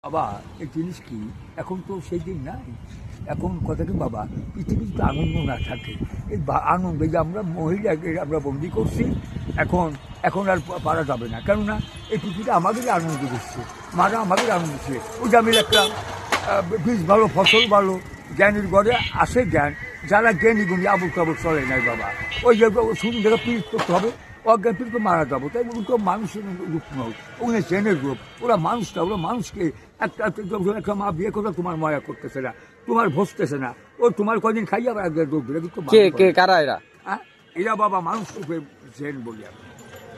বাবা এই জিনিস কি এখন তো সেই দিন নাই। এখন কথা কি বাবা, পৃথিবীর তো আনন্দ না থাকে, এই আনন্দ যে আমরা মহিলাকে আমরা বন্দি করছি, এখন এখন আর পারা যাবে না। কেননা এই পৃথিবীটা আমাদেরই আনন্দ দিচ্ছে, মারা আমাদের আনন্দ দিচ্ছে। ওই যে আমি একটা বীজ ভালো, ফসল ভালো, জ্ঞানের ঘরে আসে জ্ঞান, যারা জ্ঞানী গুণী আবুল তাবুল চলে নাই বাবা। ওই যে শুধু জায়গা পীড়িত করতে হবে, অজ্ঞান পীড়িত মারা যাবো, তাই ওগুলো মানুষের রূপ নয়, ওগুলো জেনের রূপ। ওরা মানুষটা, ওরা মানুষকে একটা মা বিয়ে করে তোমার মায়া করতেছে না, তোমার ভসতেছে না, ও তোমার কদিন খাইয়া আবার একবার ডুব দিলে কিন্তু কারা এরা? হ্যাঁ, এরা বাবা মানুষ রূপে জেন বলি আমি,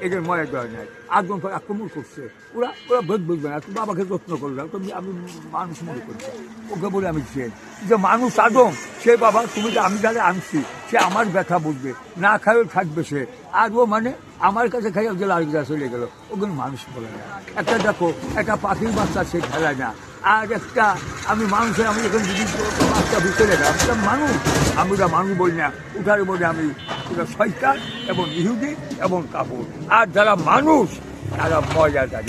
এদের ময়া দেওয়া নাই। আটজন পর আক্রমণ করছে, ওরা ওরা বোধ বুঝবে না। তুমি বাবাকে যত্ন করলাম, তুমি আমি মানুষ মনে করছি, ওকে বলে আমি জেন। যে মানুষ আদম, সে বাবা তুমি যে আমি যারা আনছি, সে আমার ব্যথা বুঝবে, না খাইও থাকবে সে। আর ও মানে আমার কাছে খাইয়া গেলে আরেক যা চলে গেল, ওগুলো মানুষ বলে না। একটা দেখো, একটা পাখির বাচ্চা সে খেলায় না, আর একটা আমি মানুষের, আমি এখন যদি বাচ্চা ভিতরে গেলাম, মানুষ আমি ওটা মানুষ বলি না, উঠার মধ্যে আমি ওটা শয়তান এবং ইহুদি এবং কাপড়। আর যারা মানুষ তারা মজা যায়,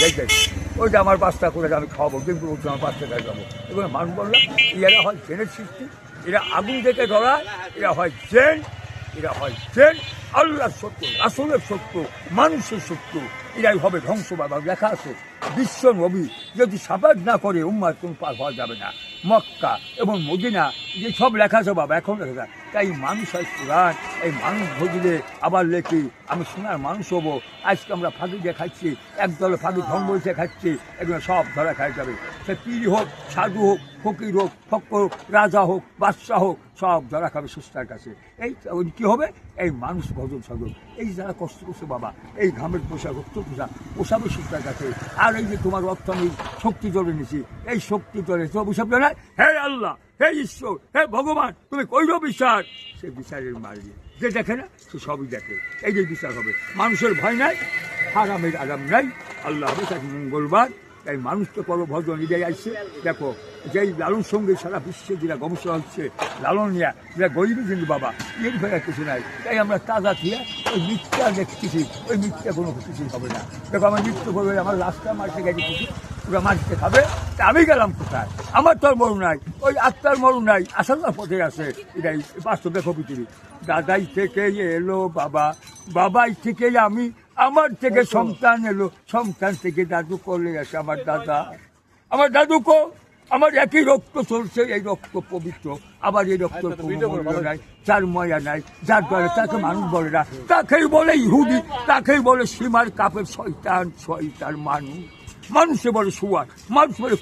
ওইটা আমার বাচ্চা করে আমি খাওয়াবো, কিন্তু আমার বাচ্চাটা যাবো, এগুলো মানুষ বললাম। এরা হয় জেনের সৃষ্টি, এরা আগুন থেকে ধরায়, এরা হয় জেন, এরা হয় জেন। আল্লাহর শত্রু, আসলের শত্রু, মানুষের শত্রু, এরাই হবে ধ্বংস। বাবা লেখা আছে, বিশ্ব নবী যদি সাবাদ না করে উম্মার কোনো পার হওয়া যাবে না। মক্কা এবং মদিনা যে সব লেখা আছে বাবা, এখন লেখা যায়। তাই মানুষ হয় কোরআন, এই মানুষ ভজিলে আবার লেখি আমি সোনার মানুষ হবো। আজকে আমরা ফাঁকি দিয়ে খাচ্ছি, একদলে ফাঁকি ধর্ম দিয়ে খাচ্ছি, এগুলো সব ধরা খাই যাবে। সে পীর হোক, সাধু হোক, ফকির হোক, ফক্কর হোক, রাজা হোক, বাদশাহ হোক, সব ধরা খাবে সুস্থার কাছে। এই কী হবে? এই মানুষ ভজন সাধন, এই যারা কষ্ট করছে বাবা, এই ঘামের পোশাক, রক্ত পোশাক, ওসবই সুস্থার কাছে। আর এই যে তোমার অর্থনীতি শক্তি জলে নিছি, এই শক্তি জলে সব ওসব জানায়, হে আল্লাহ, হে ঈশ্বর, হে ভগবান, তুমি কইল বিচার। সে বিচারের মারি যে দেখে না, সে সবই দেখে। এই যে বিচার হবে, মানুষের ভয় নাই, হারামের আরাম নাই। আল্লাহ হবে তাকে মঙ্গলবার। তাই মানুষকে করো ভজন, এটাই আসছে। দেখো, যেই লালন সঙ্গে সারা বিশ্বে যেটা গবেষণা হচ্ছে, লালন নিয়ে যেটা গরিবের জন্য বাবা, এর ভেড়া কিছু নাই। তাই আমরা তাজা দিয়ে ওই মিথ্যা দেখতেছি, ওই মিথ্যা কোনো কিছুই হবে না। দেখো আমার মৃত্যু করবে, আমার রাস্তা মারতে গেছে কিছু, ওরা মারতে খাবে, তা আমি গেলাম কোথায়? আমার তো আর মরণ নাই, ওই আত্মার মরণ নাই, আসার পথে আছে। এটাই বাস্তব। দেখো পৃথিবী, দাদাই থেকে এলো বাবা, বাবাই থেকে আমি, আমার থেকে সন্তান এলো, সন্তান থেকে দাদু করলে আসে আমার দাদা, আমার দাদুকো, আমার একই রক্ত চলছে, এই রক্ত পবিত্র। আবার এই রক্ত নাই, যার ময়া নাই, যার দলে তাকে মানুষ বলে না, তাকেই বলে ইহুদি, তাকেই বলে সীমার কাপের শয়তান, শয়তান মানুষ, মানুষে বলে শুয়ার, মানুষ বলে